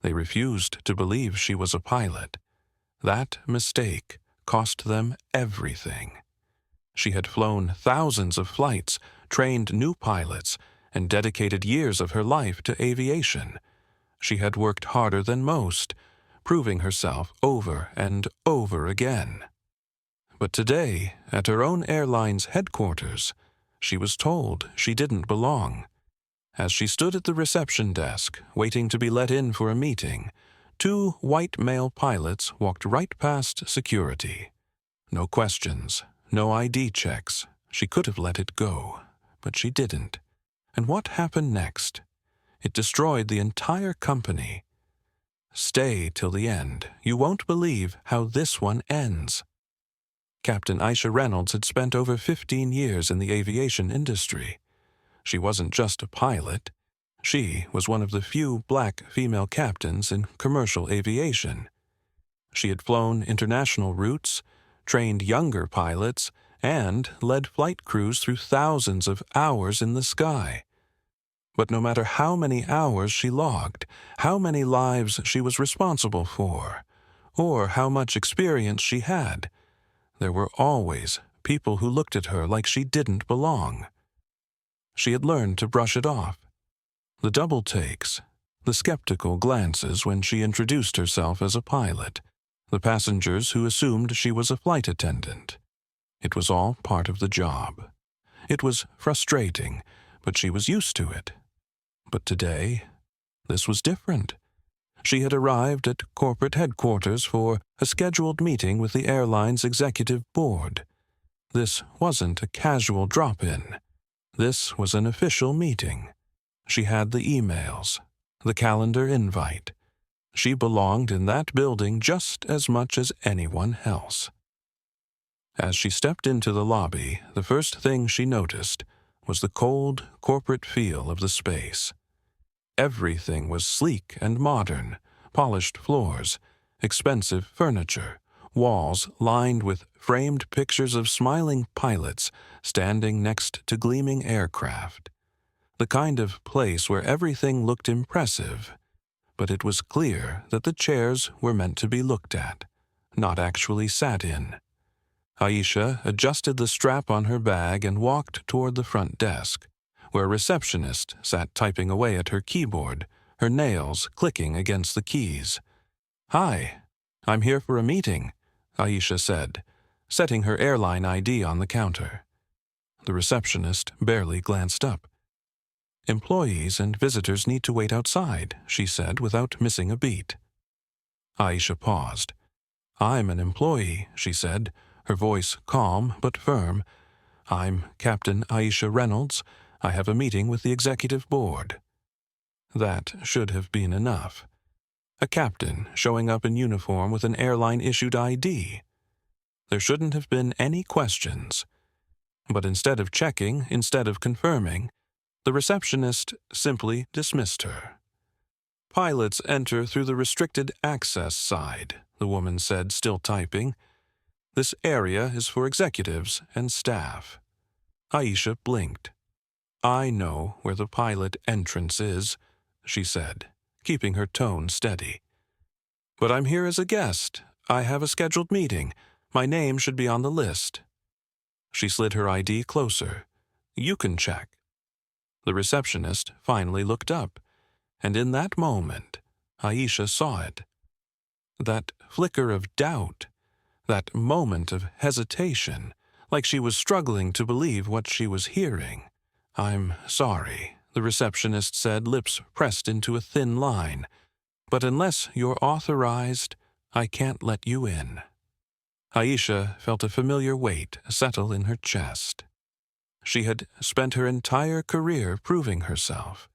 They refused to believe she was a pilot. That mistake cost them everything. She had flown thousands of flights, trained new pilots, and dedicated years of her life to aviation. She had worked harder than most, proving herself over and over again. But today, at her own airline's headquarters, she was told she didn't belong. As she stood at the reception desk, waiting to be let in for a meeting, two white male pilots walked right past security. No questions, no ID checks. She could have let it go, but she didn't. And what happened next? It destroyed the entire company. Stay till the end. You won't believe how this one ends. Captain Aisha Reynolds had spent over 15 years in the aviation industry. She wasn't just a pilot. She was one of the few black female captains in commercial aviation. She had flown international routes, trained younger pilots, and led flight crews through thousands of hours in the sky. But no matter how many hours she logged, how many lives she was responsible for, or how much experience she had, there were always people who looked at her like she didn't belong. She had learned to brush it off. The double takes, the skeptical glances when she introduced herself as a pilot, the passengers who assumed she was a flight attendant. It was all part of the job. It was frustrating, but she was used to it. But today, this was different. She had arrived at corporate headquarters for a scheduled meeting with the airline's executive board. This wasn't a casual drop-in. This was an official meeting. She had the emails, the calendar invite. She belonged in that building just as much as anyone else. As she stepped into the lobby, the first thing she noticed was the cold, corporate feel of the space. Everything was sleek and modern, polished floors, expensive furniture, walls lined with framed pictures of smiling pilots standing next to gleaming aircraft. The kind of place where everything looked impressive, but it was clear that the chairs were meant to be looked at, not actually sat in. Aisha adjusted the strap on her bag and walked toward the front desk, where a receptionist sat typing away at her keyboard, her nails clicking against the keys. "Hi, I'm here for a meeting," Aisha said, setting her airline ID on the counter. The receptionist barely glanced up. "Employees and visitors need to wait outside," she said without missing a beat. Aisha paused. "I'm an employee," she said, her voice calm but firm. "I'm Captain Aisha Reynolds. I have a meeting with the executive board." That should have been enough. A captain showing up in uniform with an airline-issued ID. There shouldn't have been any questions. But instead of checking, instead of confirming, the receptionist simply dismissed her. "Pilots enter through the restricted access side," the woman said, still typing. "This area is for executives and staff." Aisha blinked. "I know where the pilot entrance is," she said, keeping her tone steady. "But I'm here as a guest. I have a scheduled meeting. My name should be on the list." She slid her ID closer. "You can check." The receptionist finally looked up, and in that moment, Aisha saw it. That flicker of doubt, that moment of hesitation, like she was struggling to believe what she was hearing. "I'm sorry," the receptionist said, lips pressed into a thin line. "But unless you're authorized, I can't let you in." Aisha felt a familiar weight settle in her chest. She had spent her entire career proving herself.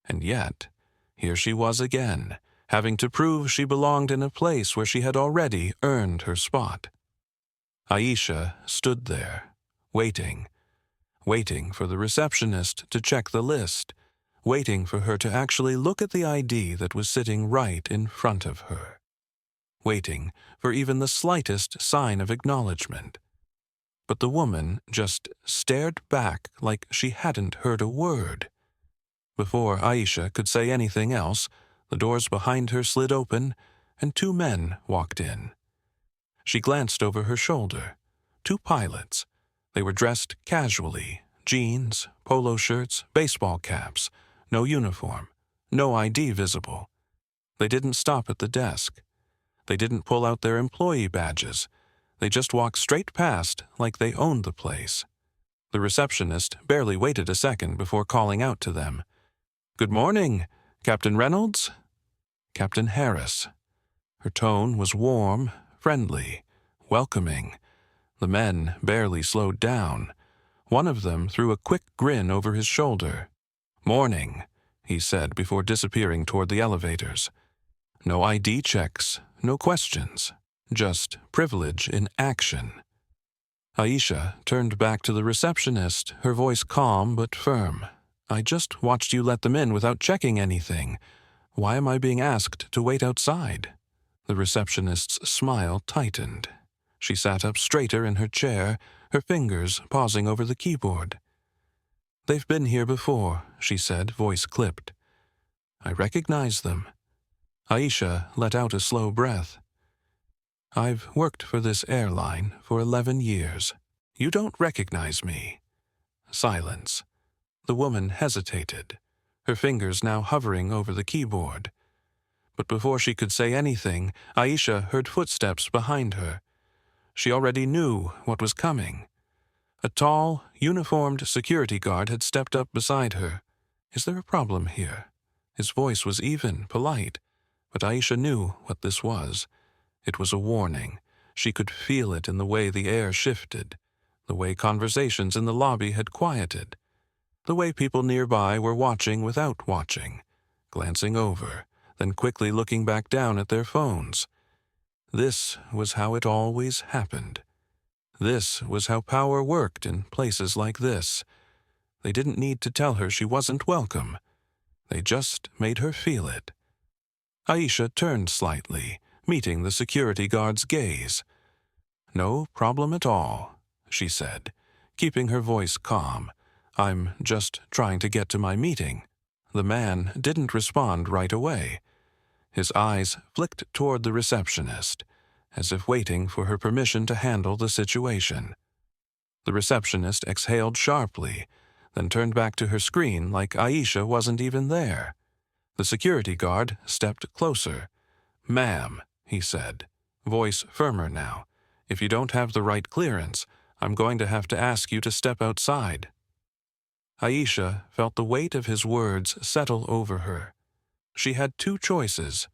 And yet, here she was again, having to prove she belonged in a place where she had already earned her spot. Aisha stood there, waiting for the receptionist to check the list, waiting for her to actually look at the ID that was sitting right in front of her, waiting for even the slightest sign of acknowledgement. But the woman just stared back like she hadn't heard a word. Before Aisha could say anything else, The doors behind her slid open, and 2 men walked in. She glanced over her shoulder. 2 pilots. They were dressed casually, jeans, polo shirts, baseball caps, no uniform, no ID visible. They didn't stop at the desk. They didn't pull out their employee badges. They just walked straight past like they owned the place. The receptionist barely waited a second before calling out to them. "Good morning, Captain Reynolds?" "Captain Harris." Her tone was warm, friendly, welcoming. The men barely slowed down. One of them threw a quick grin over his shoulder. "Morning," he said before disappearing toward the elevators. No ID checks, no questions, just privilege in action. Aisha turned back to the receptionist, her voice calm but firm. "I just watched you let them in without checking anything. Why am I being asked to wait outside?" The receptionist's smile tightened. She sat up straighter in her chair, her fingers pausing over the keyboard. "They've been here before," she said, voice clipped. "I recognize them." Aisha let out a slow breath. "I've worked for this airline for 11 years. You don't recognize me." Silence. The woman hesitated, her fingers now hovering over the keyboard. But before she could say anything, Aisha heard footsteps behind her. She already knew what was coming. A tall, uniformed security guard had stepped up beside her. "Is there a problem here?" His voice was even, polite, but Aisha knew what this was. It was a warning. She could feel it in the way the air shifted, the way conversations in the lobby had quieted, the way people nearby were watching without watching, glancing over, then quickly looking back down at their phones. This was how it always happened. This was how power worked in places like this. They didn't need to tell her she wasn't welcome. They just made her feel it. Aisha turned slightly, meeting the security guard's gaze. "No problem at all," she said, keeping her voice calm. "I'm just trying to get to my meeting." The man didn't respond right away. His eyes flicked toward the receptionist, as if waiting for her permission to handle the situation. The receptionist exhaled sharply, then turned back to her screen like Aisha wasn't even there. The security guard stepped closer. "Ma'am," he said, voice firmer now, "if you don't have the right clearance, I'm going to have to ask you to step outside." Aisha felt the weight of his words settle over her. She had 2 choices.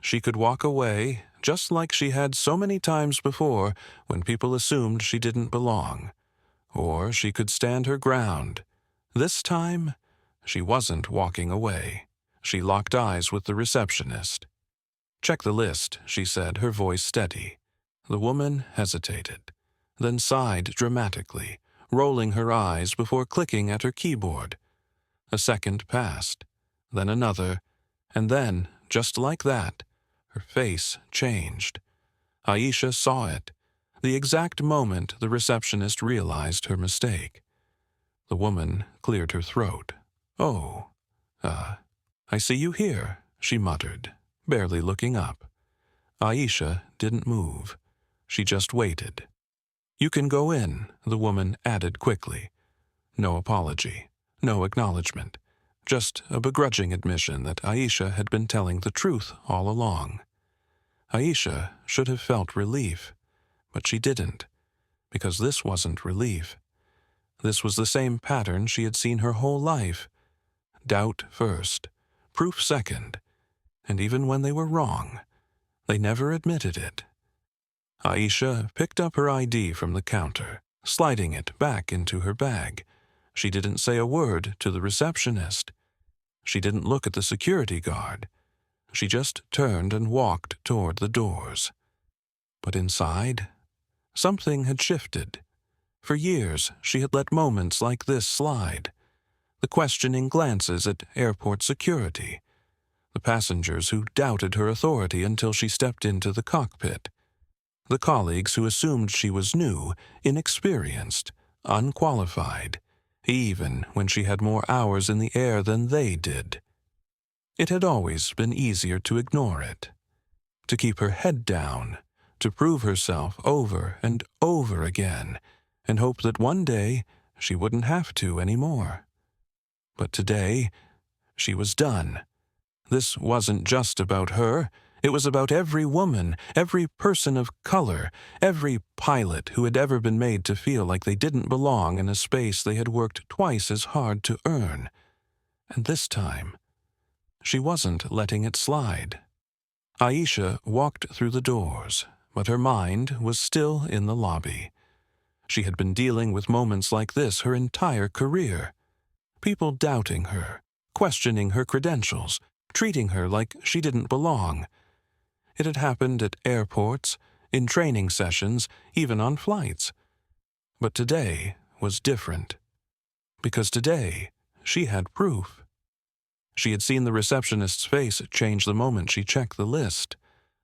She could walk away, just like she had so many times before when people assumed she didn't belong. Or she could stand her ground. This time, she wasn't walking away. She locked eyes with the receptionist. "Check the list," she said, her voice steady. The woman hesitated, then sighed dramatically, rolling her eyes before clicking at her keyboard. A second passed, then another, and then, just like that, her face changed. Aisha saw it, the exact moment the receptionist realized her mistake. The woman cleared her throat. "Oh, I see you here," she muttered, barely looking up. Aisha didn't move. She just waited. "You can go in," the woman added quickly. No apology, no acknowledgement, just a begrudging admission that Aisha had been telling the truth all along. Aisha should have felt relief, but she didn't, because this wasn't relief. This was the same pattern she had seen her whole life. Doubt first, proof second, and even when they were wrong, they never admitted it. Aisha picked up her ID from the counter, sliding it back into her bag. She didn't say a word to the receptionist. She didn't look at the security guard. She just turned and walked toward the doors. But inside, something had shifted. For years, she had let moments like this slide. The questioning glances at airport security. The passengers who doubted her authority until she stepped into the cockpit. The colleagues who assumed she was new, inexperienced, unqualified, even when she had more hours in the air than they did. It had always been easier to ignore it, to keep her head down, to prove herself over and over again, and hope that one day she wouldn't have to anymore. But today, she was done. This wasn't just about her. It was about every woman, every person of color, every pilot who had ever been made to feel like they didn't belong in a space they had worked twice as hard to earn. And this time, she wasn't letting it slide. Aisha walked through the doors, but her mind was still in the lobby. She had been dealing with moments like this her entire career. People doubting her, questioning her credentials, treating her like she didn't belong. It had happened at airports, in training sessions, even on flights. But today was different. Because today, she had proof. She had seen the receptionist's face change the moment she checked the list,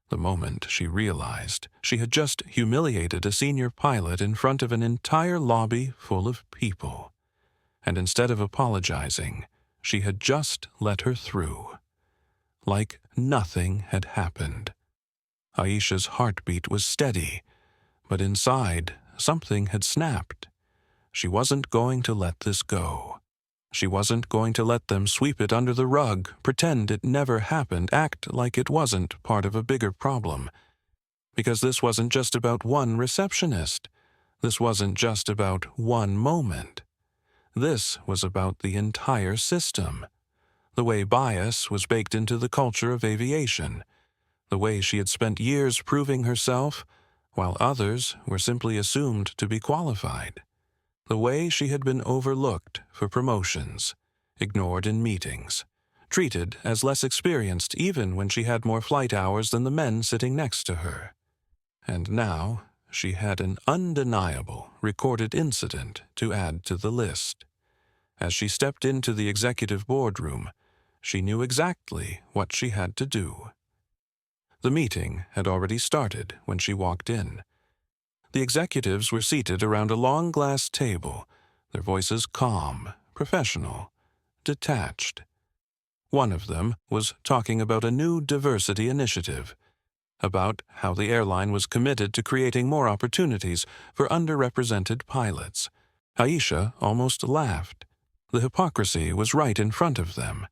the moment she realized she had just humiliated a senior pilot in front of an entire lobby full of people. And instead of apologizing, she had just let her through. Like nothing had happened. Aisha's heartbeat was steady, but inside, something had snapped. She wasn't going to let this go. She wasn't going to let them sweep it under the rug, pretend it never happened, act like it wasn't part of a bigger problem. Because this wasn't just about one receptionist. This wasn't just about one moment. This was about the entire system. The way bias was baked into the culture of aviation. The way she had spent years proving herself, while others were simply assumed to be qualified. The way she had been overlooked for promotions, ignored in meetings, treated as less experienced even when she had more flight hours than the men sitting next to her. And now she had an undeniable recorded incident to add to the list. As she stepped into the executive boardroom, she knew exactly what she had to do. The meeting had already started when she walked in. The executives were seated around a long glass table, their voices calm, professional, detached. One of them was talking about a new diversity initiative, about how the airline was committed to creating more opportunities for underrepresented pilots. Aisha almost laughed. The hypocrisy was right in front of them.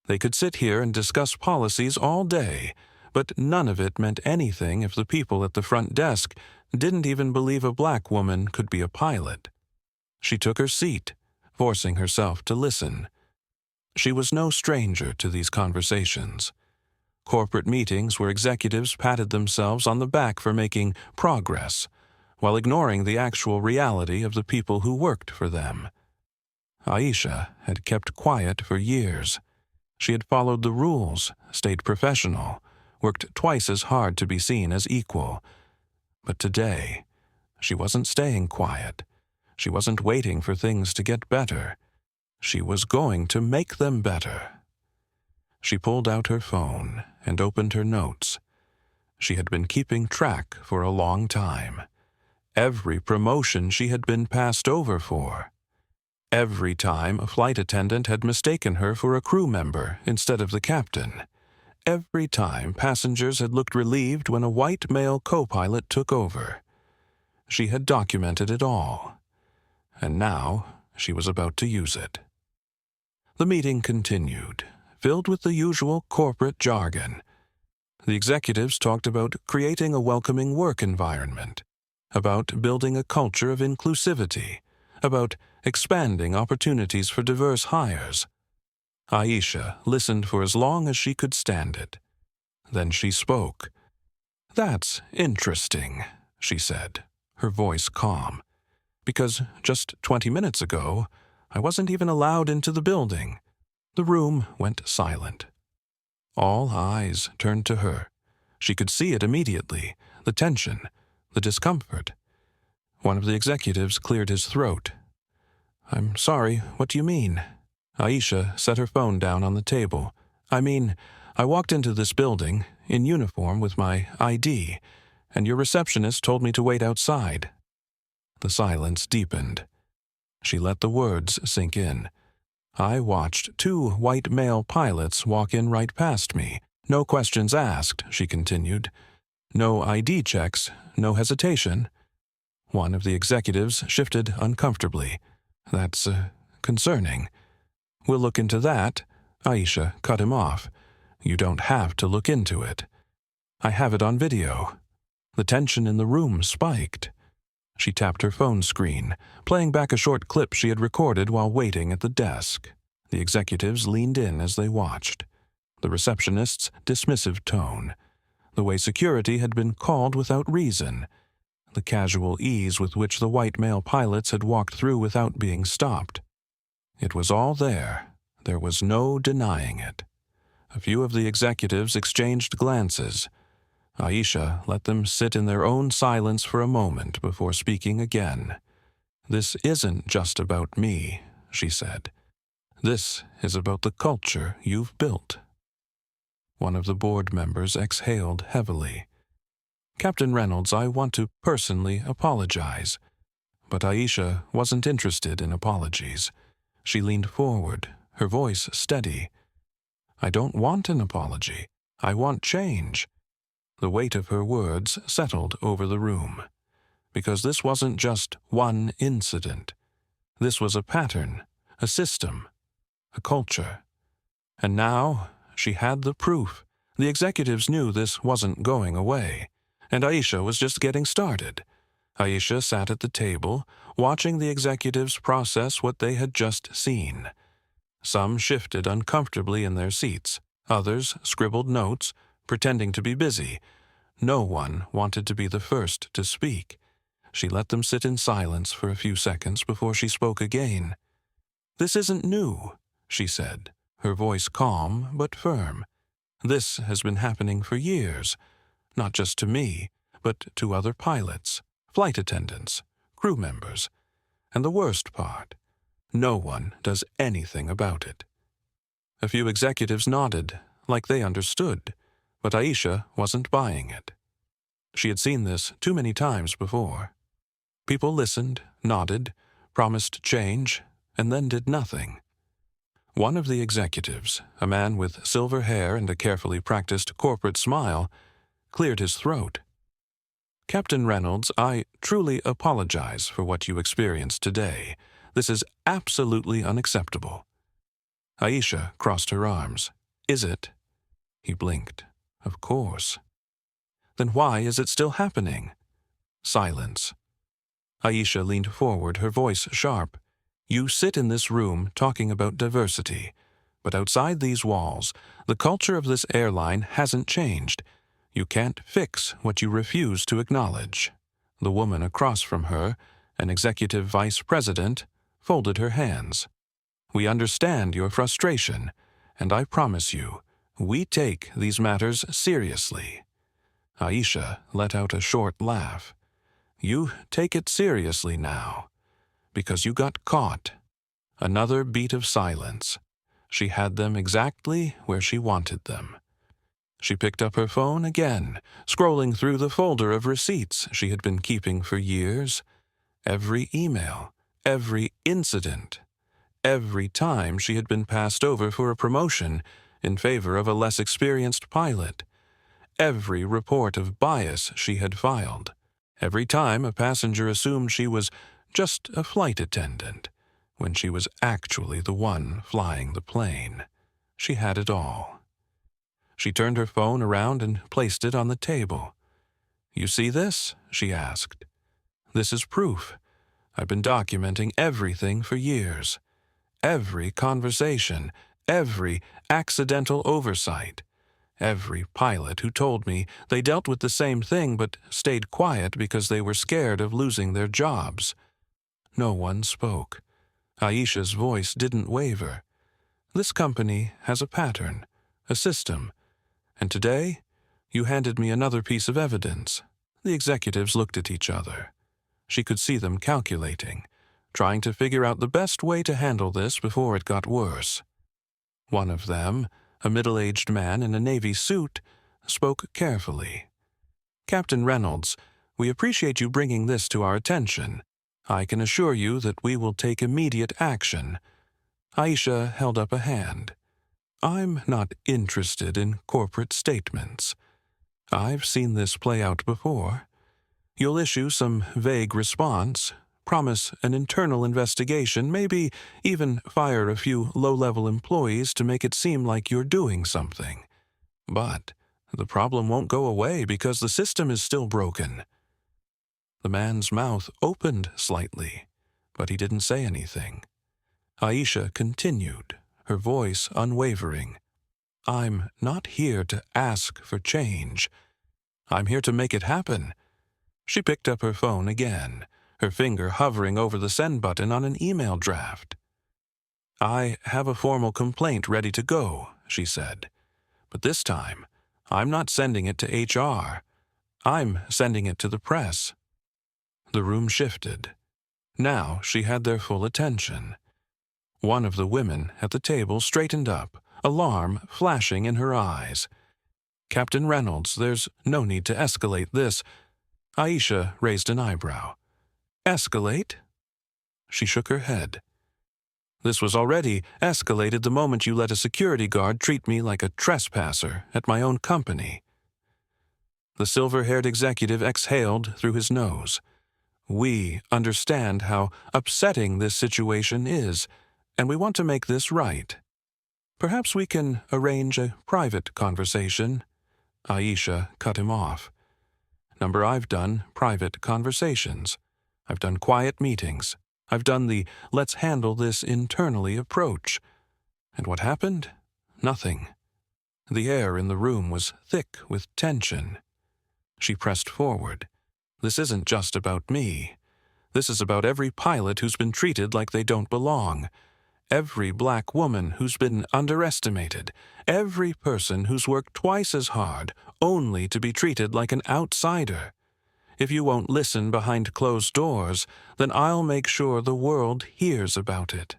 They could sit here and discuss policies all day, but none of it meant anything if the people at the front desk didn't even believe a black woman could be a pilot. She took her seat, forcing herself to listen. She was no stranger to these conversations. Corporate meetings where executives patted themselves on the back for making progress, while ignoring the actual reality of the people who worked for them. Aisha had kept quiet for years. She had followed the rules, stayed professional, worked twice as hard to be seen as equal. But today, she wasn't staying quiet. She wasn't waiting for things to get better. She was going to make them better. She pulled out her phone and opened her notes. She had been keeping track for a long time. Every promotion she had been passed over for. Every time a flight attendant had mistaken her for a crew member instead of the captain. Every time passengers had looked relieved when a white male co-pilot took over. She had documented it all, and now she was about to use it. The meeting continued, filled with the usual corporate jargon. The executives talked about creating a welcoming work environment, about building a culture of inclusivity, about expanding opportunities for diverse hires. Aisha listened for as long as she could stand it. Then she spoke. "That's interesting," she said, her voice calm. "Because just 20 minutes ago, I wasn't even allowed into the building." The room went silent. All eyes turned to her. She could see it immediately, the tension, the discomfort. One of the executives cleared his throat. "I'm sorry, what do you mean?" Aisha set her phone down on the table. I walked into this building, in uniform with my ID, and your receptionist told me to wait outside." The silence deepened. She let the words sink in. I watched 2 white male pilots walk in right past me. No questions asked, she continued. No ID checks, no hesitation. One of the executives shifted uncomfortably. That's concerning. We'll look into that. Aisha cut him off. You don't have to look into it. I have it on video. The tension in the room spiked. She tapped her phone screen, playing back a short clip she had recorded while waiting at the desk. The executives leaned in as they watched. The receptionist's dismissive tone. The way security had been called without reason. The casual ease with which the white male pilots had walked through without being stopped. It was all there. There was no denying it. A few of the executives exchanged glances. Aisha let them sit in their own silence for a moment before speaking again. This isn't just about me, she said. This is about the culture you've built. One of the board members exhaled heavily. Captain Reynolds, I want to personally apologize. But Aisha wasn't interested in apologies. She leaned forward, her voice steady. I don't want an apology. I want change. The weight of her words settled over the room. Because this wasn't just one incident. This was a pattern, a system, a culture. And now she had the proof. The executives knew this wasn't going away. And Aisha was just getting started. Aisha sat at the table, watching the executives process what they had just seen. Some shifted uncomfortably in their seats. Others scribbled notes, pretending to be busy. No one wanted to be the first to speak. She let them sit in silence for a few seconds before she spoke again. This isn't new, she said, her voice calm but firm. This has been happening for years, not just to me, but to other pilots, flight attendants, crew members. And the worst part, no one does anything about it. A few executives nodded, like they understood, but Aisha wasn't buying it. She had seen this too many times before. People listened, nodded, promised change, and then did nothing. One of the executives, a man with silver hair and a carefully practiced corporate smile, cleared his throat. Captain Reynolds, I truly apologize for what you experienced today. This is absolutely unacceptable. Aisha crossed her arms. Is it? He blinked. Of course. Then why is it still happening? Silence. Aisha leaned forward, her voice sharp. You sit in this room talking about diversity, but outside these walls, the culture of this airline hasn't changed. You can't fix what you refuse to acknowledge. The woman across from her, an executive vice president, folded her hands. We understand your frustration, and I promise you, we take these matters seriously. Aisha let out a short laugh. You take it seriously now, because you got caught. Another beat of silence. She had them exactly where she wanted them. She picked up her phone again, scrolling through the folder of receipts she had been keeping for years. Every email, every incident, every time she had been passed over for a promotion in favor of a less experienced pilot. Every report of bias she had filed. Every time a passenger assumed she was just a flight attendant, when she was actually the one flying the plane. She had it all. She turned her phone around and placed it on the table. You see this? She asked. This is proof. I've been documenting everything for years. Every conversation, every accidental oversight. Every pilot who told me they dealt with the same thing but stayed quiet because they were scared of losing their jobs. No one spoke. Aisha's voice didn't waver. This company has a pattern, a system. And today, you handed me another piece of evidence. The executives looked at each other. She could see them calculating, trying to figure out the best way to handle this before it got worse. One of them, a middle-aged man in a navy suit, spoke carefully. Captain Reynolds, we appreciate you bringing this to our attention. I can assure you that we will take immediate action. Aisha held up a hand. I'm not interested in corporate statements. I've seen this play out before. You'll issue some vague response, promise an internal investigation, maybe even fire a few low-level employees to make it seem like you're doing something. But the problem won't go away because the system is still broken. The man's mouth opened slightly, but he didn't say anything. Aisha continued, her voice unwavering. I'm not here to ask for change. I'm here to make it happen. She picked up her phone again, her finger hovering over the send button on an email draft. I have a formal complaint ready to go, she said. But this time, I'm not sending it to HR. I'm sending it to the press. The room shifted. Now she had their full attention. One of the women at the table straightened up, alarm flashing in her eyes. Captain Reynolds, there's no need to escalate this. Aisha raised an eyebrow. Escalate? She shook her head. This was already escalated the moment you let a security guard treat me like a trespasser at my own company. The silver-haired executive exhaled through his nose. We understand how upsetting this situation is, and we want to make this right. Perhaps we can arrange a private conversation. Aisha cut him off. I've done private conversations. I've done quiet meetings. I've done the let's handle this internally approach. And what happened? Nothing. The air in the room was thick with tension. She pressed forward. This isn't just about me. This is about every pilot who's been treated like they don't belong. Every black woman who's been underestimated. Every person who's worked twice as hard only to be treated like an outsider. If you won't listen behind closed doors, then I'll make sure the world hears about it.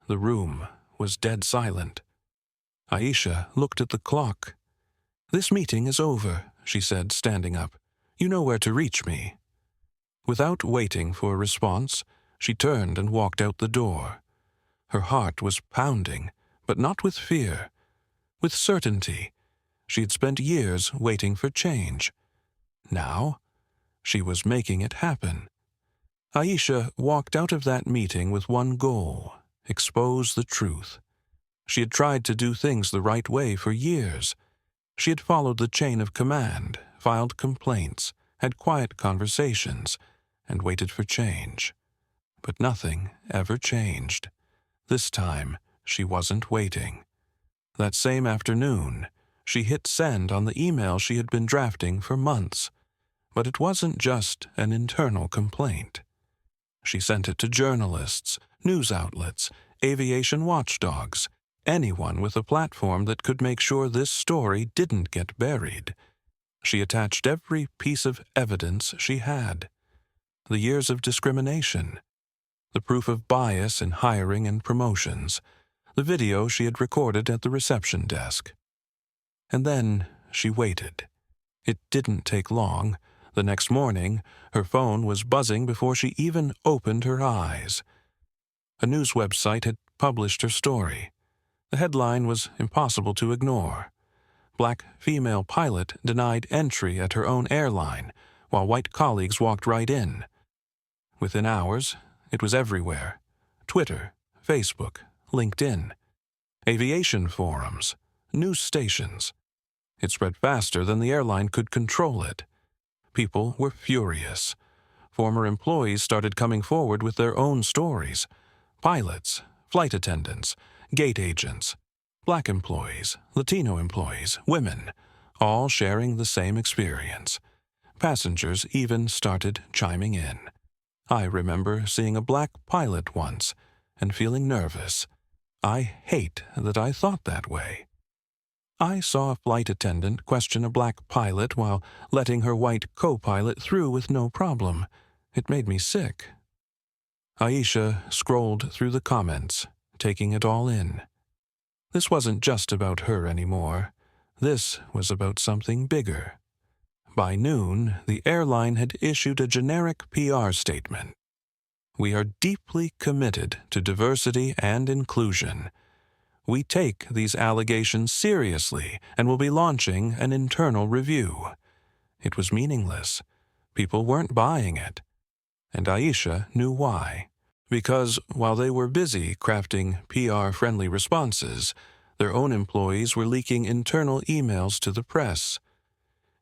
The room was dead silent. Aisha looked at the clock. This meeting is over, she said, standing up. You know where to reach me. Without waiting for a response, she turned and walked out the door. Her heart was pounding, but not with fear. With certainty. She had spent years waiting for change. Now, she was making it happen. Aisha walked out of that meeting with one goal: expose the truth. She had tried to do things the right way for years. She had followed the chain of command, filed complaints, had quiet conversations, and waited for change. But nothing ever changed. This time, she wasn't waiting. That same afternoon, she hit send on the email she had been drafting for months. But it wasn't just an internal complaint. She sent it to journalists, news outlets, aviation watchdogs, anyone with a platform that could make sure this story didn't get buried. She attached every piece of evidence she had. The years of discrimination, the proof of bias in hiring and promotions, the video she had recorded at the reception desk. And then she waited. It didn't take long. The next morning, her phone was buzzing before she even opened her eyes. A news website had published her story. The headline was impossible to ignore. Black female pilot denied entry at her own airline, while white colleagues walked right in. Within hours, it was everywhere. Twitter, Facebook, LinkedIn, aviation forums, news stations. It spread faster than the airline could control it. People were furious. Former employees started coming forward with their own stories. Pilots, flight attendants, gate agents, black employees, Latino employees, women, all sharing the same experience. Passengers even started chiming in. I remember seeing a black pilot once and feeling nervous. I hate that I thought that way. I saw a flight attendant question a black pilot while letting her white co-pilot through with no problem. It made me sick. Aisha scrolled through the comments, taking it all in. This wasn't just about her anymore. This was about something bigger. By noon, the airline had issued a generic PR statement. We are deeply committed to diversity and inclusion. We take these allegations seriously and will be launching an internal review. It was meaningless. People weren't buying it. And Aisha knew why. Because while they were busy crafting PR-friendly responses, their own employees were leaking internal emails to the press.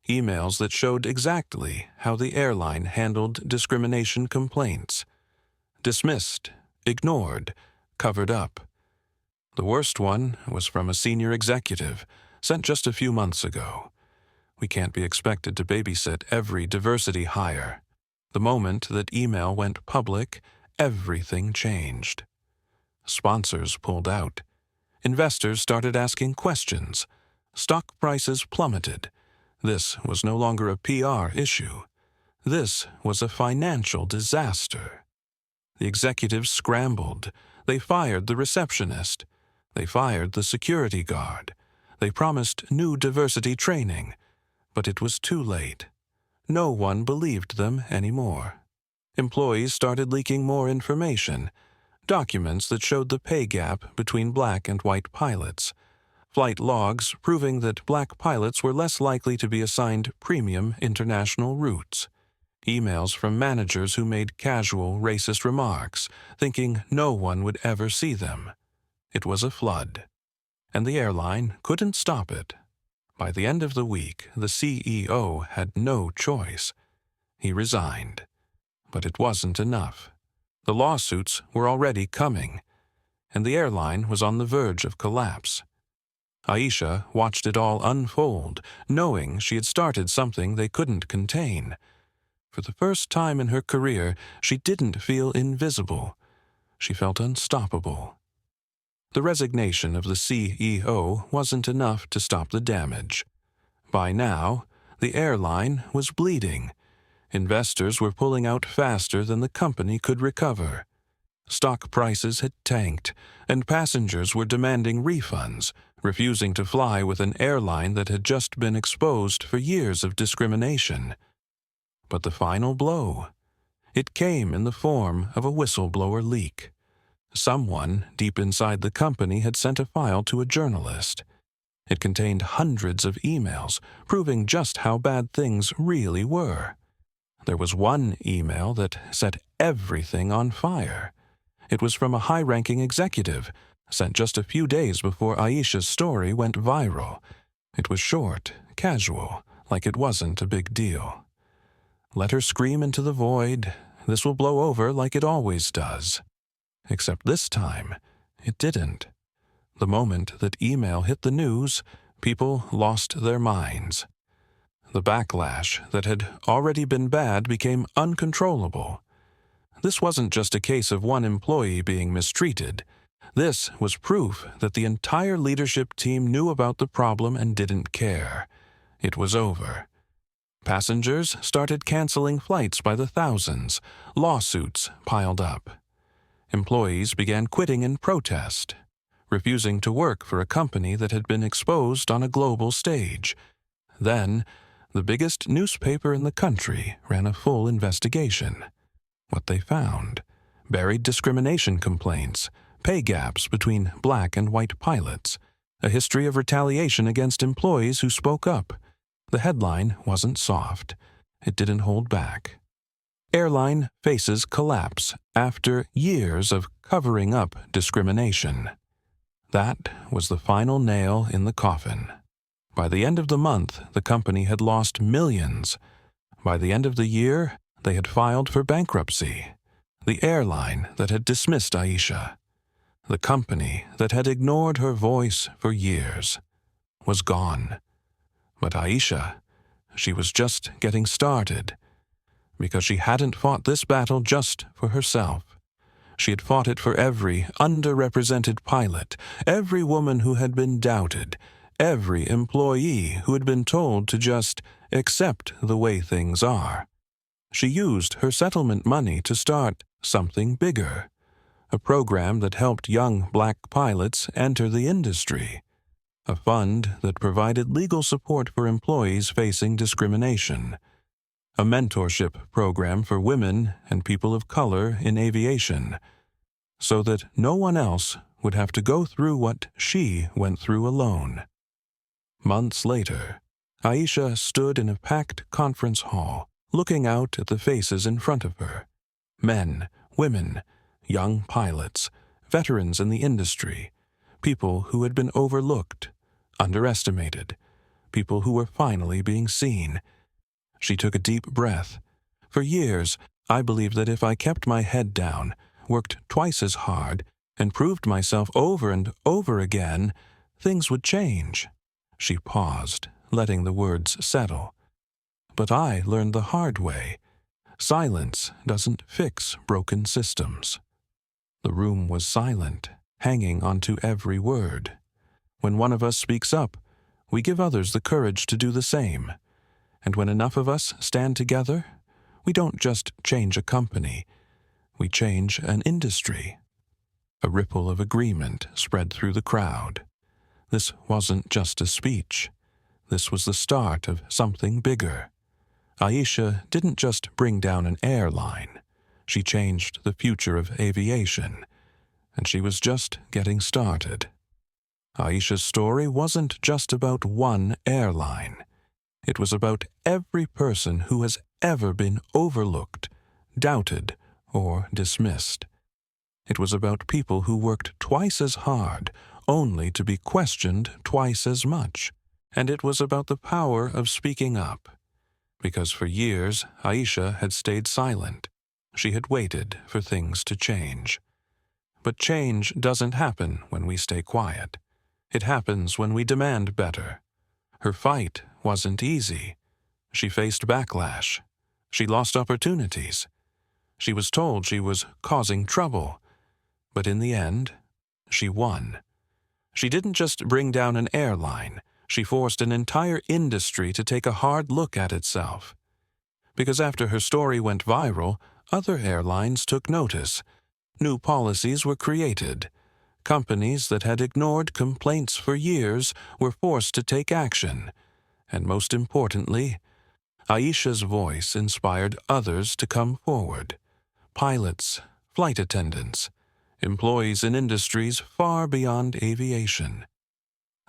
Emails that showed exactly how the airline handled discrimination complaints. Dismissed, ignored, covered up. The worst one was from a senior executive, sent just a few months ago. We can't be expected to babysit every diversity hire. The moment that email went public, everything changed. Sponsors pulled out. Investors started asking questions. Stock prices plummeted. This was no longer a PR issue. This was a financial disaster. The executives scrambled. They fired the receptionist. They fired the security guard. They promised new diversity training, but it was too late. No one believed them anymore. Employees started leaking more information, documents that showed the pay gap between black and white pilots, flight logs proving that black pilots were less likely to be assigned premium international routes, emails from managers who made casual racist remarks, thinking no one would ever see them. It was a flood, and the airline couldn't stop it. By the end of the week, the CEO had no choice. He resigned. But it wasn't enough. The lawsuits were already coming, and the airline was on the verge of collapse. Aisha watched it all unfold, knowing she had started something they couldn't contain. For the first time in her career, she didn't feel invisible. She felt unstoppable. The resignation of the CEO wasn't enough to stop the damage. By now, the airline was bleeding. Investors were pulling out faster than the company could recover. Stock prices had tanked, and passengers were demanding refunds, refusing to fly with an airline that had just been exposed for years of discrimination. But the final blow, it came in the form of a whistleblower leak. Someone deep inside the company had sent a file to a journalist. It contained hundreds of emails proving just how bad things really were. There was one email that set everything on fire. It was from a high-ranking executive, sent just a few days before Aisha's story went viral. It was short, casual, like it wasn't a big deal. Let her scream into the void. This will blow over like it always does. Except this time, it didn't. The moment that email hit the news, people lost their minds. The backlash that had already been bad became uncontrollable. This wasn't just a case of one employee being mistreated. This was proof that the entire leadership team knew about the problem and didn't care. It was over. Passengers started canceling flights by the thousands. Lawsuits piled up. Employees began quitting in protest, refusing to work for a company that had been exposed on a global stage. Then, the biggest newspaper in the country ran a full investigation. What they found: buried discrimination complaints, pay gaps between black and white pilots, a history of retaliation against employees who spoke up. The headline wasn't soft. It didn't hold back. Airline faces collapse after years of covering up discrimination. That was the final nail in the coffin. By the end of the month, the company had lost millions. By the end of the year, they had filed for bankruptcy. The airline that had dismissed Aisha, the company that had ignored her voice for years, was gone. But Aisha, she was just getting started. Because she hadn't fought this battle just for herself. She had fought it for every underrepresented pilot, every woman who had been doubted, every employee who had been told to just accept the way things are. She used her settlement money to start something bigger, a program that helped young black pilots enter the industry, a fund that provided legal support for employees facing discrimination, a mentorship program for women and people of color in aviation, so that no one else would have to go through what she went through alone. Months later, Aisha stood in a packed conference hall, looking out at the faces in front of her. Men, women, young pilots, veterans in the industry, people who had been overlooked, underestimated, people who were finally being seen. She took a deep breath. For years, I believed that if I kept my head down, worked twice as hard, and proved myself over and over again, things would change. She paused, letting the words settle. But I learned the hard way. Silence doesn't fix broken systems. The room was silent, hanging onto every word. When one of us speaks up, we give others the courage to do the same. And when enough of us stand together, we don't just change a company, we change an industry. A ripple of agreement spread through the crowd. This wasn't just a speech. This was the start of something bigger. Aisha didn't just bring down an airline. She changed the future of aviation, and she was just getting started. Aisha's story wasn't just about one airline. It was about every person who has ever been overlooked, doubted, or dismissed. It was about people who worked twice as hard, only to be questioned twice as much. And it was about the power of speaking up. Because for years, Aisha had stayed silent. She had waited for things to change. But change doesn't happen when we stay quiet. It happens when we demand better. Her fight wasn't easy. She faced backlash. She lost opportunities. She was told she was causing trouble. But in the end, she won. She didn't just bring down an airline. She forced an entire industry to take a hard look at itself. Because after her story went viral, other airlines took notice. New policies were created. Companies that had ignored complaints for years were forced to take action. And most importantly, Aisha's voice inspired others to come forward. Pilots, flight attendants, employees in industries far beyond aviation.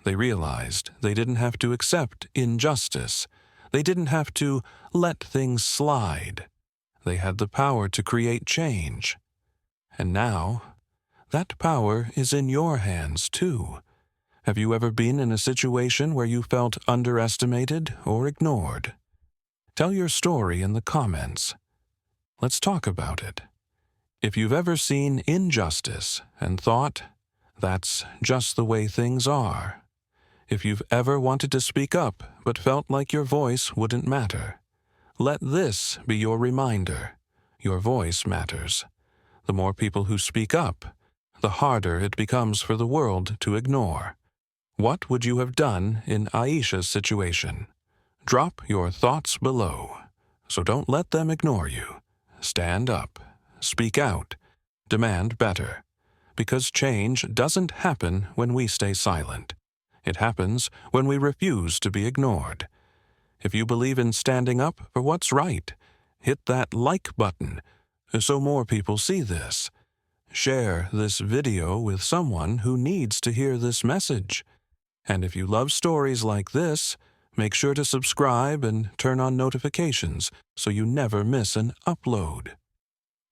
They realized they didn't have to accept injustice. They didn't have to let things slide. They had the power to create change. And now, that power is in your hands, too. Have you ever been in a situation where you felt underestimated or ignored? Tell your story in the comments. Let's talk about it. If you've ever seen injustice and thought, that's just the way things are. If you've ever wanted to speak up but felt like your voice wouldn't matter, let this be your reminder. Your voice matters. The more people who speak up, the harder it becomes for the world to ignore. What would you have done in Aisha's situation? Drop your thoughts below. So don't let them ignore you. Stand up. Speak out. Demand better. Because change doesn't happen when we stay silent. It happens when we refuse to be ignored. If you believe in standing up for what's right, hit that like button so more people see this. Share this video with someone who needs to hear this message. And if you love stories like this, make sure to subscribe and turn on notifications so you never miss an upload.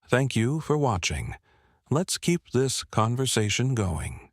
Thank you for watching. Let's keep this conversation going.